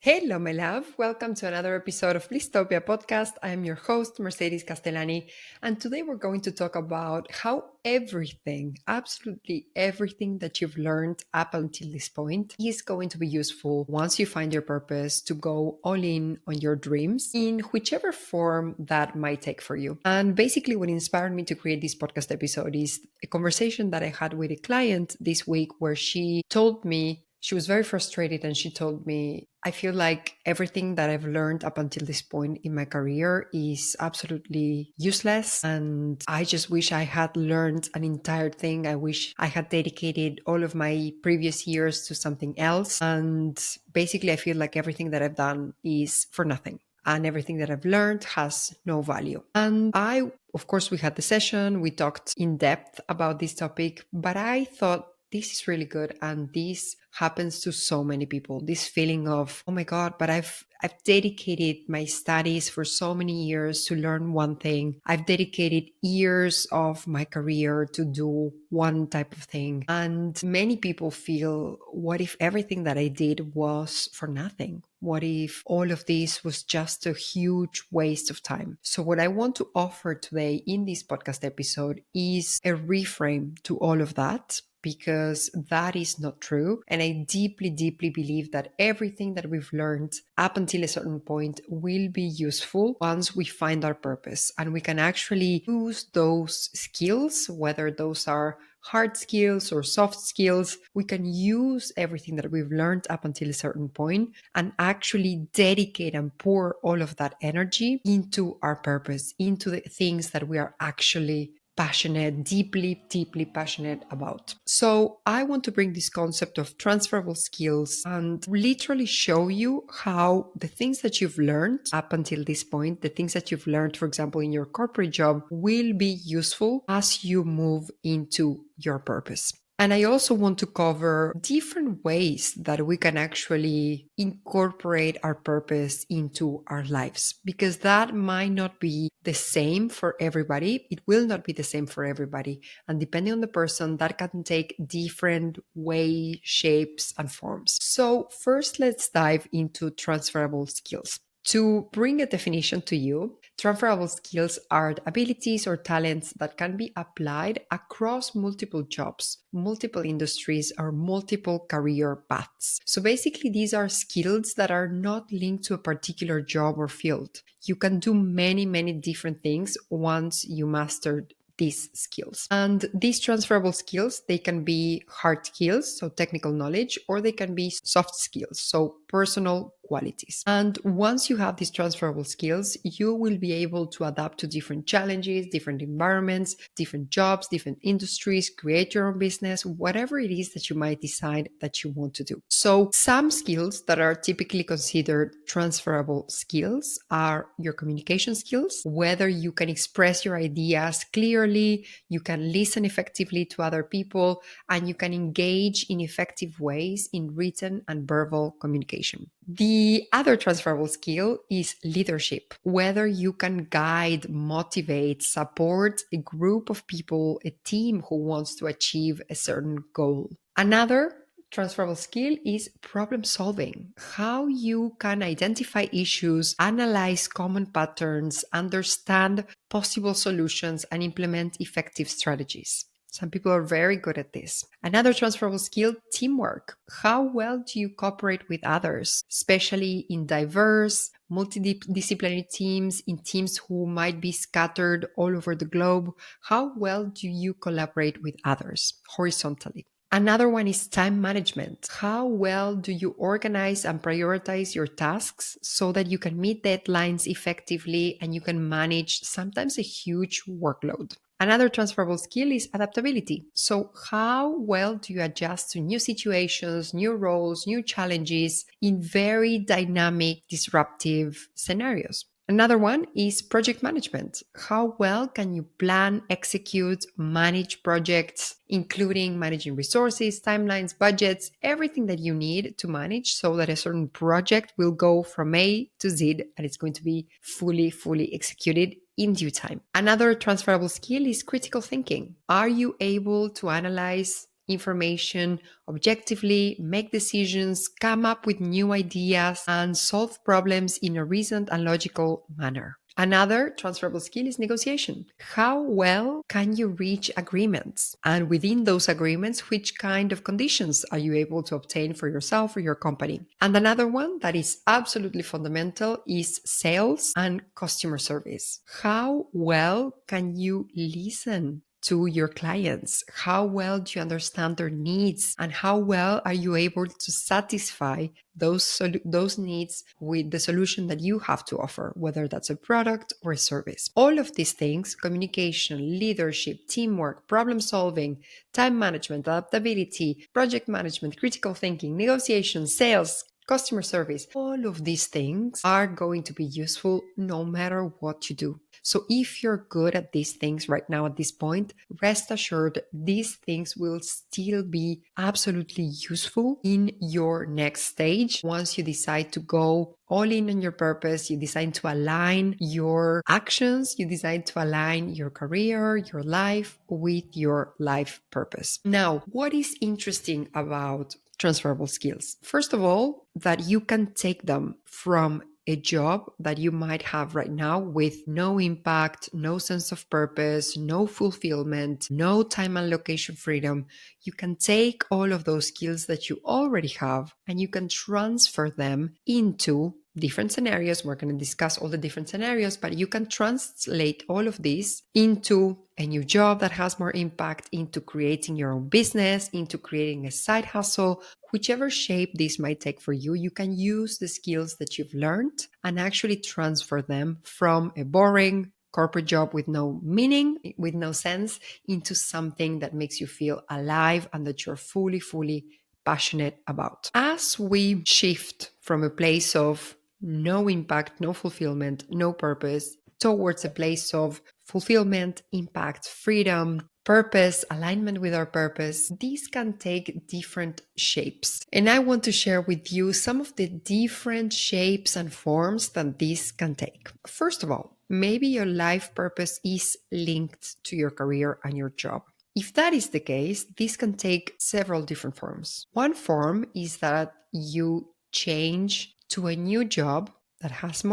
Hello, my love. Welcome to another episode of Blisstopia podcast. I am your host, Mercedes Castellani, and today we're going to talk about how everything, absolutely everything that you've learned up until this point is going to be useful once you find your purpose to go all in on your dreams in whichever form that might take for you. And basically, what inspired me to create this podcast episode is a conversation that I had with a client this week where she told me she was very frustrated and she told me, I feel like everything that I've learned up until this point in my career is absolutely useless. And I just wish I had learned an entire thing. I wish I had dedicated all of my previous years to something else. And basically, I feel like everything that I've done is for nothing. And everything that I've learned has no value. And of course, we had the session, we talked in depth about this topic, but I thought this is really good. And this happens to so many people. This feeling of, oh my God, but I've dedicated my studies for so many years to learn one thing. I've dedicated years of my career to do one type of thing. And many people feel, what if everything that I did was for nothing? What if all of this was just a huge waste of time? So what I want to offer today in this podcast episode is a reframe to all of that, because that is not true. And I deeply, deeply believe that everything that we've learned up until a certain point will be useful once we find our purpose and we can actually use those skills, whether those are hard skills or soft skills. We can use everything that we've learned up until a certain point and actually dedicate and pour all of that energy into our purpose, into the things that we are actually passionate, deeply, deeply passionate about. So I want to bring this concept of transferable skills and literally show you how the things that you've learned up until this point, the things that you've learned, for example, in your corporate job, will be useful as you move into your purpose. And I also want to cover different ways that we can actually incorporate our purpose into our lives, because that might not be the same for everybody. It will not be the same for everybody. And depending on the person, that can take different way, shapes, and forms. So first, let's dive into transferable skills. To bring a definition to you, transferable skills are abilities or talents that can be applied across multiple jobs, multiple industries, or multiple career paths. So basically, these are skills that are not linked to a particular job or field. You can do many, many different things once you master these skills. And these transferable skills, they can be hard skills, so technical knowledge, or they can be soft skills, so personal qualities. And once you have these transferable skills, you will be able to adapt to different challenges, different environments, different jobs, different industries, create your own business, whatever it is that you might decide that you want to do. So some skills that are typically considered transferable skills are your communication skills, whether you can express your ideas clearly, you can listen effectively to other people, and you can engage in effective ways in written and verbal communication. The other transferable skill is leadership, whether you can guide, motivate, support a group of people, a team who wants to achieve a certain goal. Another transferable skill is problem solving, how you can identify issues, analyze common patterns, understand possible solutions, and implement effective strategies. Some people are very good at this. Another transferable skill, teamwork. How well do you cooperate with others, especially in diverse, multidisciplinary teams, in teams who might be scattered all over the globe? How well do you collaborate with others horizontally? Another one is time management. How well do you organize and prioritize your tasks so that you can meet deadlines effectively and you can manage sometimes a huge workload? Another transferable skill is adaptability. So how well do you adjust to new situations, new roles, new challenges in very dynamic, disruptive scenarios? Another one is project management. How well can you plan, execute, manage projects, including managing resources, timelines, budgets, everything that you need to manage so that a certain project will go from A to Z and it's going to be fully executed in due time. Another transferable skill is critical thinking. Are you able to analyze information objectively, make decisions, come up with new ideas, and solve problems in a reasoned and logical manner. Another transferable skill is negotiation. How well can you reach agreements? And within those agreements, which kind of conditions are you able to obtain for yourself or your company? And another one that is absolutely fundamental is sales and customer service. How well can you listen to your clients? How well do you understand their needs? And how well are you able to satisfy those needs with the solution that you have to offer, whether that's a product or a service? All of these things, communication, leadership, teamwork, problem solving, time management, adaptability, project management, critical thinking, negotiation, sales, customer service, all of these things are going to be useful no matter what you do. So if you're good at these things right now at this point, rest assured these things will still be absolutely useful in your next stage. Once you decide to go all in on your purpose, you decide to align your actions, you decide to align your career, your life with your life purpose. Now, what is interesting about transferable skills? First of all, that you can take them from a job that you might have right now with no impact, no sense of purpose, no fulfillment, no time and location freedom. You can take all of those skills that you already have and you can transfer them into different scenarios. We're going to discuss all the different scenarios, but you can translate all of these into a new job that has more impact, into creating your own business, into creating a side hustle. Whichever shape this might take for you, you can use the skills that you've learned and actually transfer them from a boring corporate job with no meaning, with no sense, into something that makes you feel alive and that you're fully passionate about. As we shift from a place of no impact, no fulfillment, no purpose, towards a place of fulfillment, impact, freedom, purpose, alignment with our purpose, these can take different shapes. And I want to share with you some of the different shapes and forms that these can take. First of all, maybe your life purpose is linked to your career and your job. If that is the case, this can take several different forms. One form is that you change to a new job that has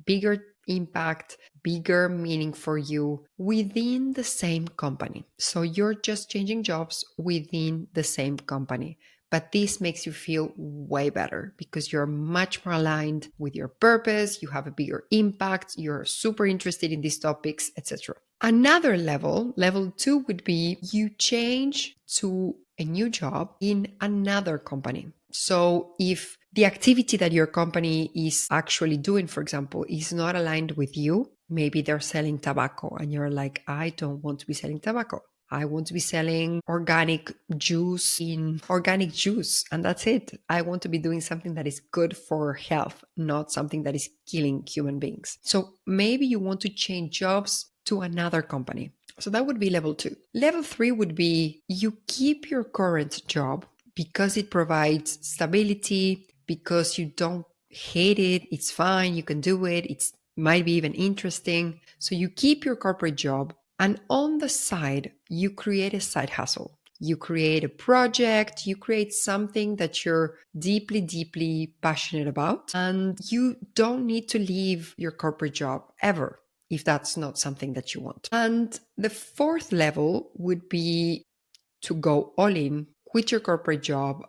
bigger impact, bigger meaning for you within the same company. So you're just changing jobs within the same company. But this makes you feel way better because you're much more aligned with your purpose, you have a bigger impact, you're super interested in these topics, etc. Another level 2 would be you change to a new job in another company. So if the activity that your company is actually doing, for example, is not aligned with you, maybe they're selling tobacco and you're like, I don't want to be selling tobacco. I want to be selling organic juice, and that's it. I want to be doing something that is good for health, not something that is killing human beings. So maybe you want to change jobs to another company. So that would be level 2. Level 3 would be you keep your current job because it provides stability, because you don't hate it, it's fine, you can do it, it might be even interesting. So you keep your corporate job, and on the side, you create a side hustle. You create a project, you create something that you're deeply passionate about, and you don't need to leave your corporate job ever if that's not something that you want. And the fourth level would be to go all in, quit your corporate job,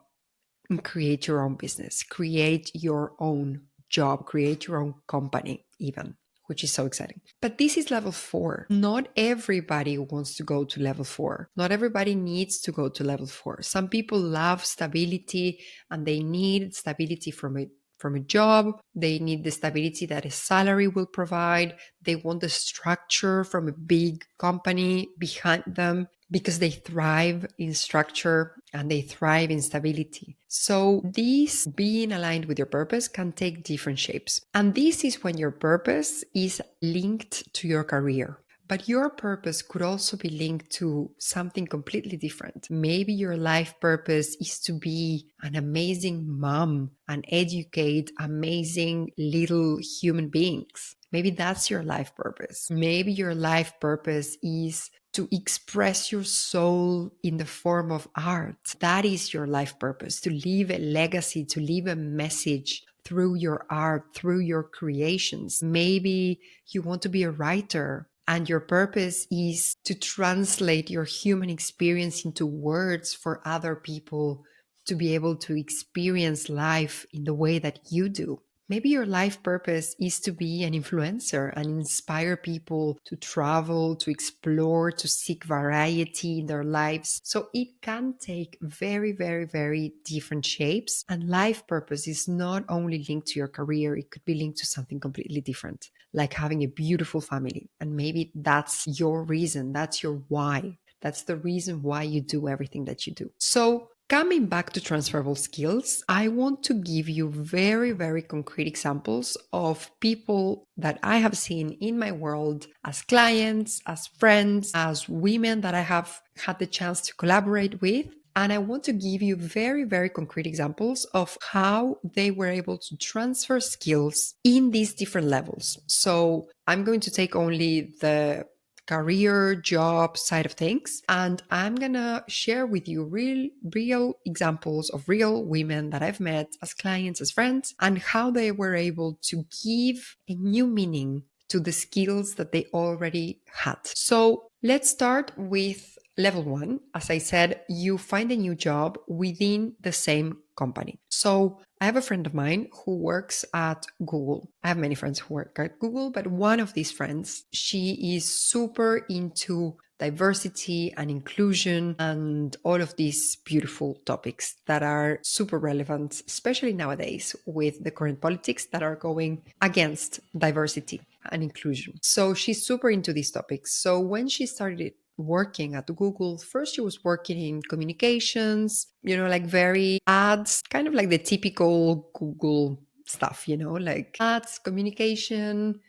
and create your own business, create your own job, create your own company even, which is so exciting. But this is level 4. Not everybody wants to go to level 4. Not everybody needs to go to level 4. Some people love stability and they need stability from a job. They need the stability that a salary will provide. They want the structure from a big company behind them because they thrive in structure and they thrive in stability. So these being aligned with your purpose can take different shapes. And this is when your purpose is linked to your career. But your purpose could also be linked to something completely different. Maybe your life purpose is to be an amazing mom and educate amazing little human beings. Maybe that's your life purpose. Maybe your life purpose is to express your soul in the form of art. That is your life purpose, to leave a legacy, to leave a message through your art, through your creations. Maybe you want to be a writer and your purpose is to translate your human experience into words for other people to be able to experience life in the way that you do. Maybe your life purpose is to be an influencer and inspire people to travel, to explore, to seek variety in their lives. So it can take very, very, very different shapes. And life purpose is not only linked to your career, it could be linked to something completely different, like having a beautiful family. And maybe that's your reason, that's your why. That's the reason why you do everything that you do. So coming back to transferable skills, I want to give you very, very concrete examples of people that I have seen in my world as clients, as friends, as women that I have had the chance to collaborate with. And I want to give you very, very concrete examples of how they were able to transfer skills in these different levels. So I'm going to take only the career job side of things, and I'm gonna share with you real examples of real women that I've met as clients, as friends, and how they were able to give a new meaning to the skills that they already had. So let's start with level one. As I said, you find a new job within the same company. So I have a friend of mine who works at Google. I have many friends who work at Google, but one of these friends, she is super into diversity and inclusion and all of these beautiful topics that are super relevant, especially nowadays with the current politics that are going against diversity and inclusion. So she's super into these topics. So when she started working at Google, first she was working in communications, like very ads, kind of like the typical Google stuff, like ads, communication,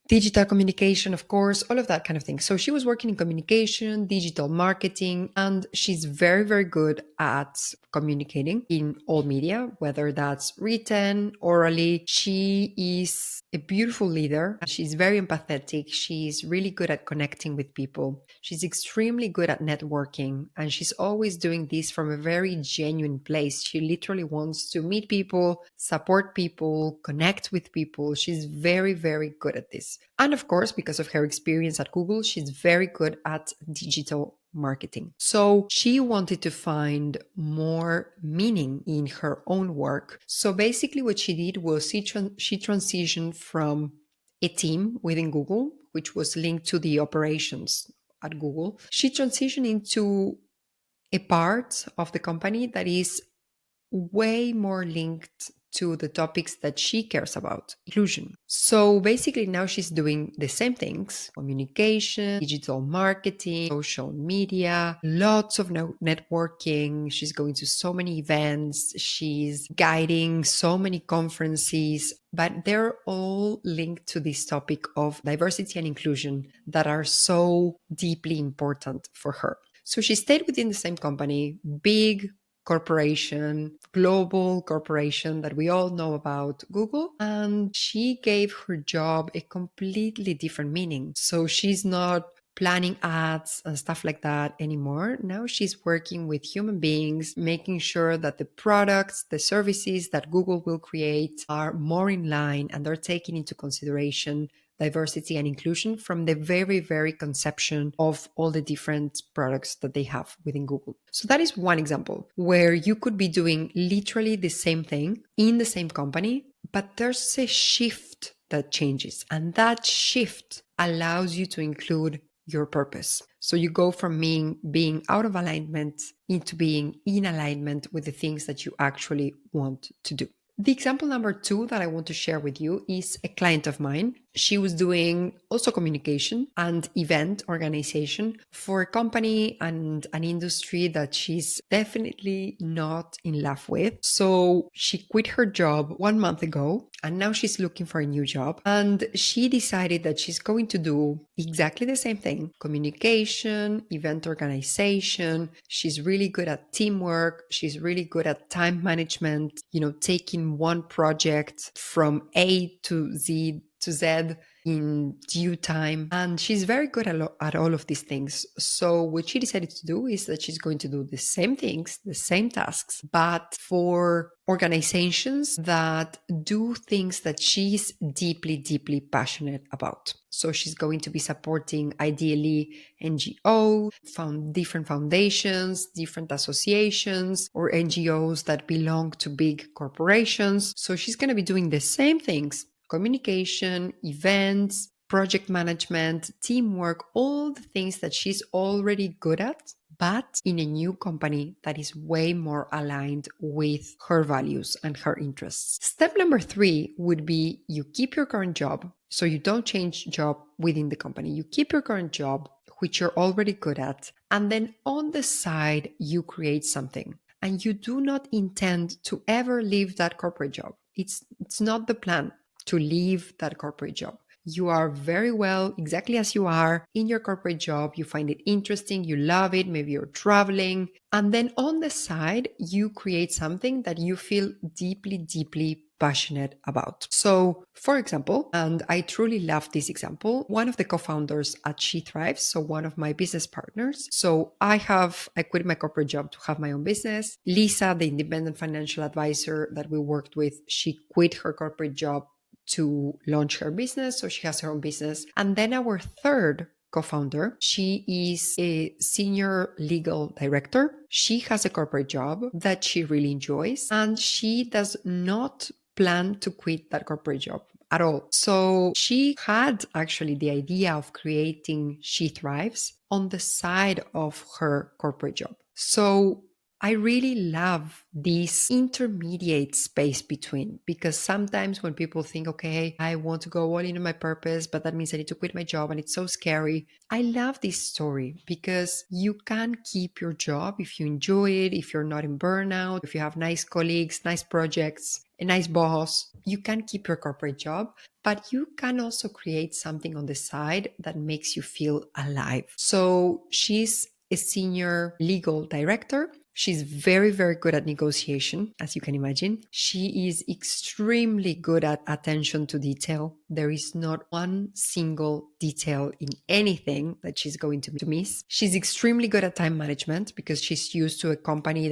digital communication, of course, all of that kind of thing. So she was working in communication, digital marketing, and she's very, very good at communicating in all media, whether that's written, orally. She is a beautiful leader. She's very empathetic. She's really good at connecting with people. She's extremely good at networking, and she's always doing this from a very genuine place. She literally wants to meet people, support people, connect with people. She's very, very good at this. And of course, because of her experience at Google, she's very good at digital marketing. So she wanted to find more meaning in her own work. So basically what she did was she transitioned from a team within Google, which was linked to the operations at Google. She transitioned into a part of the company that is way more linked to the topics that she cares about, inclusion. So basically now she's doing the same things: communication, digital marketing, social media, lots of networking. She's going to so many events. She's guiding so many conferences, but they're all linked to this topic of diversity and inclusion that are so deeply important for her. So she stayed within the same company, big corporation, global corporation that we all know about, Google. And she gave her job a completely different meaning. So she's not planning ads and stuff like that anymore. Now she's working with human beings, making sure that the products, the services that Google will create are more in line and they're taking into consideration diversity and inclusion from the very, very conception of all the different products that they have within Google. So that is one example where you could be doing literally the same thing in the same company, but there's a shift that changes. And that shift allows you to include your purpose. So you go from being out of alignment into being in alignment with the things that you actually want to do. The example number two that I want to share with you is a client of mine. She was doing also communication and event organization for a company and an industry that she's definitely not in love with. So she quit her job 1 month ago and now she's looking for a new job. And she decided that she's going to do exactly the same thing: communication, event organization. She's really good at teamwork. She's really good at time management, taking one project from A to Z, in due time. And she's very good at all of these things. So what she decided to do is that she's going to do the same things, the same tasks, but for organizations that do things that she's deeply, deeply passionate about. So she's going to be supporting ideally NGOs, different foundations, different associations, or NGOs that belong to big corporations. So she's going to be doing the same things: communication, events, project management, teamwork, all the things that she's already good at, but in a new company that is way more aligned with her values and her interests. Step number 3 would be you keep your current job. So you don't change job within the company. You keep your current job, which you're already good at. And then on the side, you create something. And you do not intend to ever leave that corporate job. It's not the plan to leave that corporate job. You are very well exactly as you are in your corporate job. You find it interesting, you love it, maybe you're traveling. And then on the side, you create something that you feel deeply, deeply passionate about. So, for example, and I truly love this example, one of the co-founders at She Thrives, so one of my business partners. So I quit my corporate job to have my own business. Lisa, the independent financial advisor that we worked with, she quit her corporate job to launch her business. So she has her own business. And then our third co-founder, she is a senior legal director. She has a corporate job that she really enjoys, and she does not plan to quit that corporate job at all. So she had actually the idea of creating She Thrives on the side of her corporate job. So I really love this intermediate space between, because sometimes when people think, okay, I want to go all in on my purpose, but that means I need to quit my job and it's so scary. I love this story because you can keep your job if you enjoy it, if you're not in burnout, if you have nice colleagues, nice projects, a nice boss, you can keep your corporate job, but you can also create something on the side that makes you feel alive. So she's a senior legal director. She's very, very good at negotiation, as you can imagine. She is extremely good at attention to detail. There is not one single detail in anything that she's going to miss. She's extremely good at time management because she's used to a company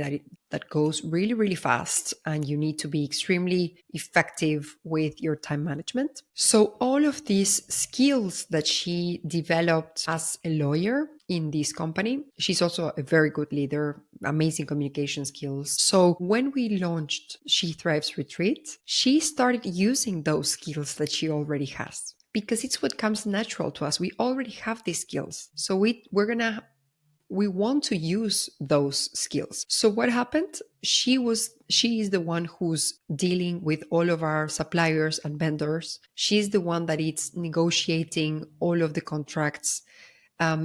that goes really, really fast, and you need to be extremely effective with your time management. So all of these skills that she developed as a lawyer in this company, she's also a very good leader, amazing communication skills. So when we launched She Thrives Retreat, she started using those skills that she already has, because it's what comes natural to us. We already have these skills. So we want to use those skills. So what happened? She is the one who's dealing with all of our suppliers and vendors. She's the one that is negotiating all of the contracts.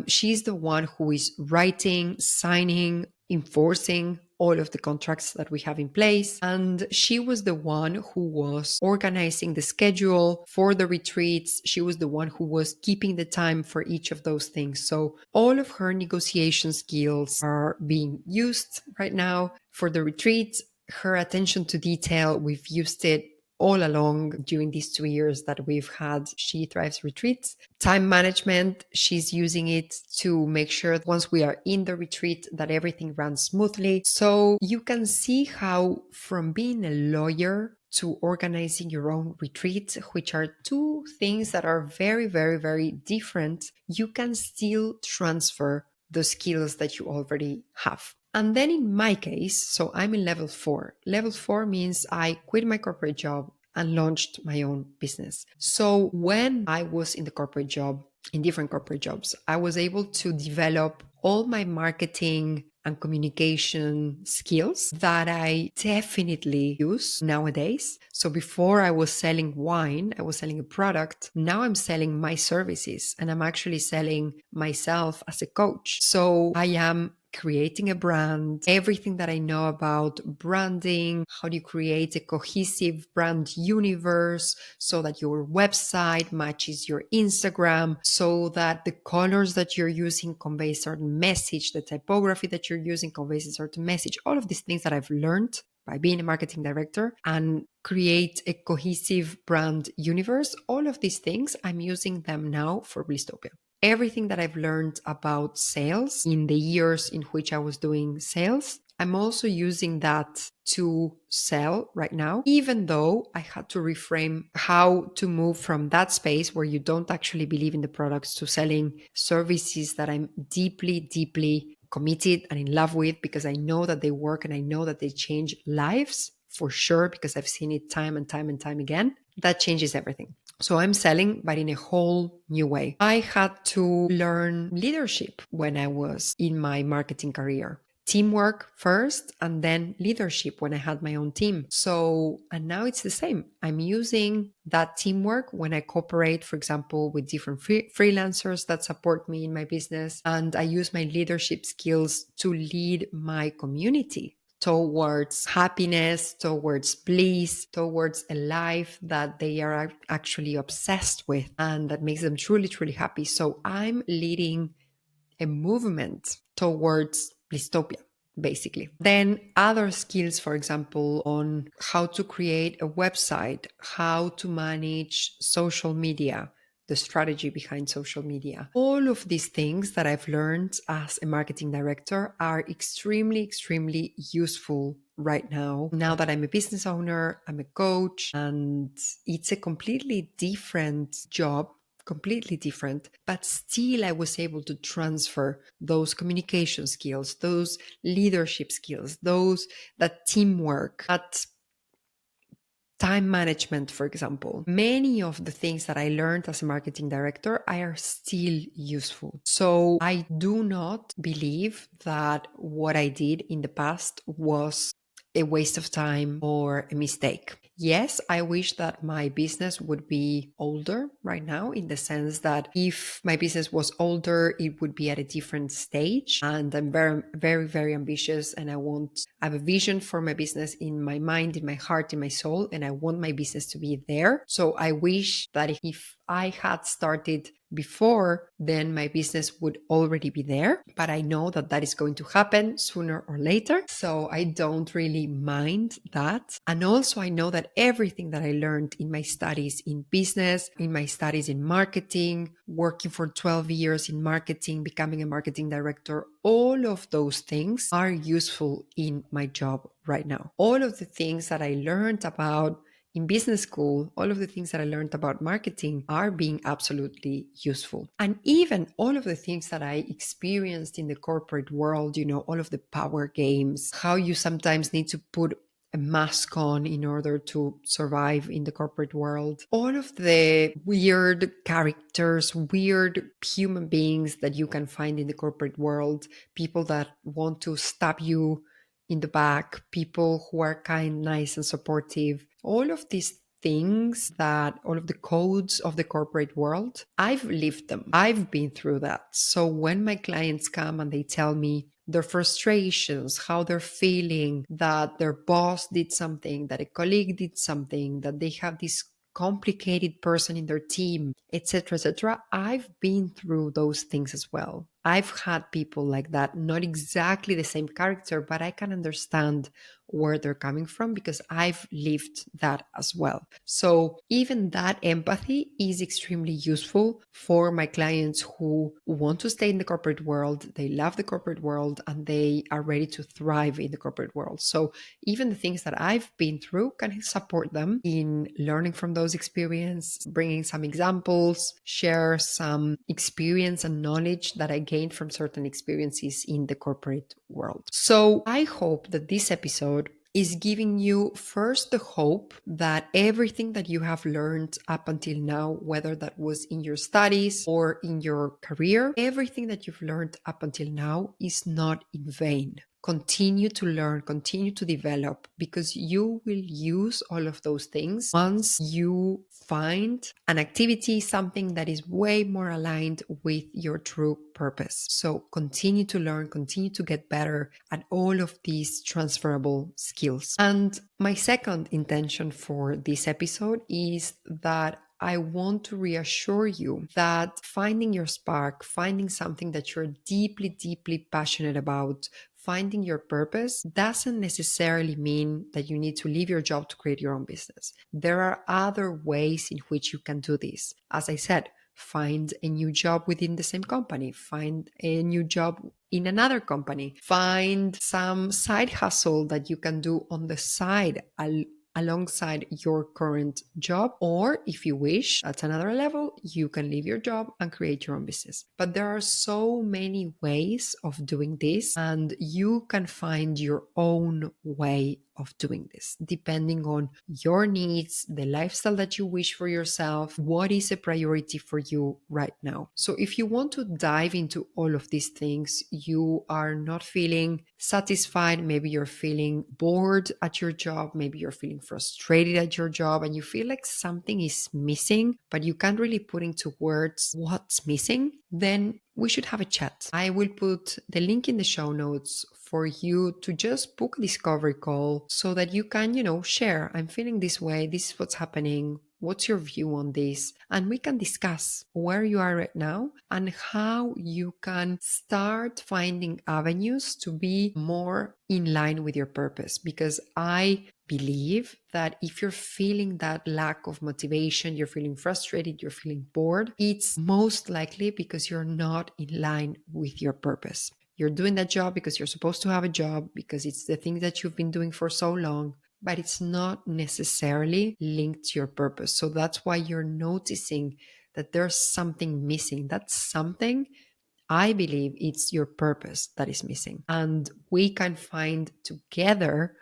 She's the one who is writing, signing, enforcing all of the contracts that we have in place. And she was the one who was organizing the schedule for the retreats. She was the one who was keeping the time for each of those things. So all of her negotiation skills are being used right now for the retreats. Her attention to detail, we've used it all along during these 2 years that we've had She Thrives retreats. Time management, she's using it to make sure that once we are in the retreat that everything runs smoothly. So you can see how from being a lawyer to organizing your own retreat, which are two things that are very, very, very different, you can still transfer the skills that you already have. And then in my case, so I'm in level 4. Level 4 means I quit my corporate job and launched my own business. So when I was in the corporate job, in different corporate jobs, I was able to develop all my marketing and communication skills that I definitely use nowadays. So before I was selling wine, I was selling a product. Now I'm selling my services, and I'm actually selling myself as a coach. So I am creating a brand, everything that I know about branding, how do you create a cohesive brand universe so that your website matches your Instagram, so that the colors that you're using convey a certain message, the typography that you're using conveys a certain message, all of these things that I've learned by being a marketing director and create a cohesive brand universe. All of these things, I'm using them now for Blisstopia. Everything that I've learned about sales in the years in which I was doing sales, I'm also using that to sell right now, even though I had to reframe how to move from that space where you don't actually believe in the products to selling services that I'm deeply, deeply committed and in love with, because I know that they work and I know that they change lives for sure, because I've seen it time and time and time again. That changes everything. So I'm selling, but in a whole new way. I had to learn leadership when I was in my marketing career. Teamwork first and then leadership when I had my own team. So, and now it's the same. I'm using that teamwork when I cooperate, for example, with different freelancers that support me in my business. And I use my leadership skills to lead my community towards happiness, towards bliss, towards a life that they are actually obsessed with and that makes them truly, truly happy. So I'm leading a movement towards Blisstopia, basically. Then other skills, for example, on how to create a website, how to manage social media, the strategy behind social media. All of these things that I've learned as a marketing director are extremely, extremely useful right now. Now that I'm a business owner, I'm a coach, and it's a completely different job, completely different, but still I was able to transfer those communication skills, those leadership skills, that teamwork, that time management, for example. Many of the things that I learned as a marketing director are still useful. So I do not believe that what I did in the past was a waste of time or a mistake. Yes, I wish that my business would be older right now, in the sense that if my business was older, it would be at a different stage. And I'm very, very, very ambitious, and I have a vision for my business in my mind, in my heart, in my soul, and I want my business to be there. So I wish that if I had started before, then my business would already be there. But I know that that is going to happen sooner or later. So I don't really mind that. And also I know that everything that I learned in my studies in business, in my studies in marketing, working for 12 years in marketing, becoming a marketing director, all of those things are useful in my job right now. All of the things that I learned about in business school, all of the things that I learned about marketing are being absolutely useful. And even all of the things that I experienced in the corporate world, all of the power games, how you sometimes need to put a mask on in order to survive in the corporate world, all of the weird characters, weird human beings that you can find in the corporate world, people that want to stab you in the back, people who are kind, nice, and supportive. All of these things, that all of the codes of the corporate world, I've lived them. I've been through that. So when my clients come and they tell me their frustrations, how they're feeling, that their boss did something, that a colleague did something, that they have this complicated person in their team, etc., etc., I've been through those things as well. I've had people like that, not exactly the same character, but I can understand where they're coming from because I've lived that as well. So even that empathy is extremely useful for my clients who want to stay in the corporate world. They love the corporate world and they are ready to thrive in the corporate world. So even the things that I've been through can support them in learning from those experiences, bringing some examples, share some experience and knowledge that I gained from certain experiences in the corporate world. So I hope that this episode is giving you first the hope that everything that you have learned up until now, whether that was in your studies or in your career, everything that you've learned up until now is not in vain. Continue to learn, continue to develop, because you will use all of those things once you find an activity, something that is way more aligned with your true purpose. So continue to learn, continue to get better at all of these transferable skills. And my second intention for this episode is that I want to reassure you that finding your spark, finding something that you're deeply, deeply passionate about, finding your purpose doesn't necessarily mean that you need to leave your job to create your own business. There are other ways in which you can do this. As I said, find a new job within the same company, find a new job in another company, find some side hustle that you can do on the side alongside your current job. Or if you wish, at another level, you can leave your job and create your own business. But there are so many ways of doing this, and you can find your own way of doing this depending on your needs, the lifestyle that you wish for yourself, what is a priority for you right now. So if you want to dive into all of these things, you are not feeling satisfied, maybe you're feeling bored at your job, maybe you're feeling frustrated at your job, and you feel like something is missing, but you can't really put into words what's missing, then we should have a chat. I will put the link in the show notes for you to just book a discovery call so that you can, share. I'm feeling this way. This is what's happening. What's your view on this? And we can discuss where you are right now and how you can start finding avenues to be more in line with your purpose. Because I believe that if you're feeling that lack of motivation, you're feeling frustrated, you're feeling bored, it's most likely because you're not in line with your purpose. You're doing that job because you're supposed to have a job, because it's the thing that you've been doing for so long, but it's not necessarily linked to your purpose. So that's why you're noticing that there's something missing. That's something, I believe, it's your purpose that is missing. And we can find together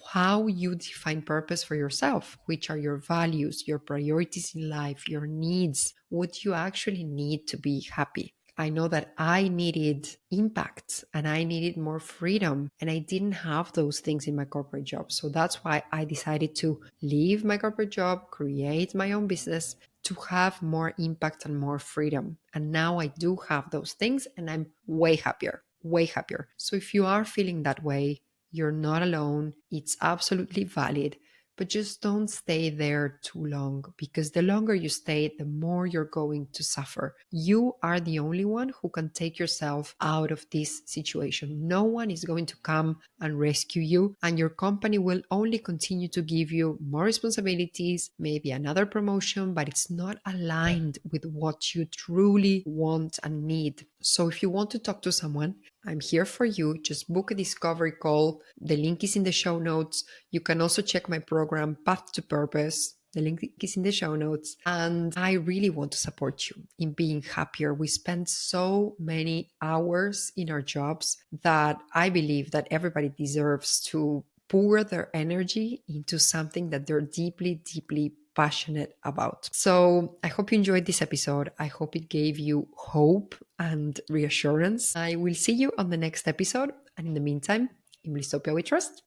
how you define purpose for yourself, which are your values, your priorities in life, your needs, what you actually need to be happy. I know that I needed impact and I needed more freedom, and I didn't have those things in my corporate job. So that's why I decided to leave my corporate job, create my own business to have more impact and more freedom. And now I do have those things and I'm way happier, way happier. So if you are feeling that way, you're not alone. It's absolutely valid, but just don't stay there too long, because the longer you stay, the more you're going to suffer. You are the only one who can take yourself out of this situation. No one is going to come and rescue you, and your company will only continue to give you more responsibilities, maybe another promotion, but it's not aligned with what you truly want and need. So if you want to talk to someone, I'm here for you. Just book a discovery call. The link is in the show notes. You can also check my program, Path to Purpose. The link is in the show notes. And I really want to support you in being happier. We spend so many hours in our jobs that I believe that everybody deserves to pour their energy into something that they're deeply, deeply passionate about. So I hope you enjoyed this episode. I hope it gave you hope and reassurance. I will see you on the next episode. And in the meantime, in Blisstopia we trust.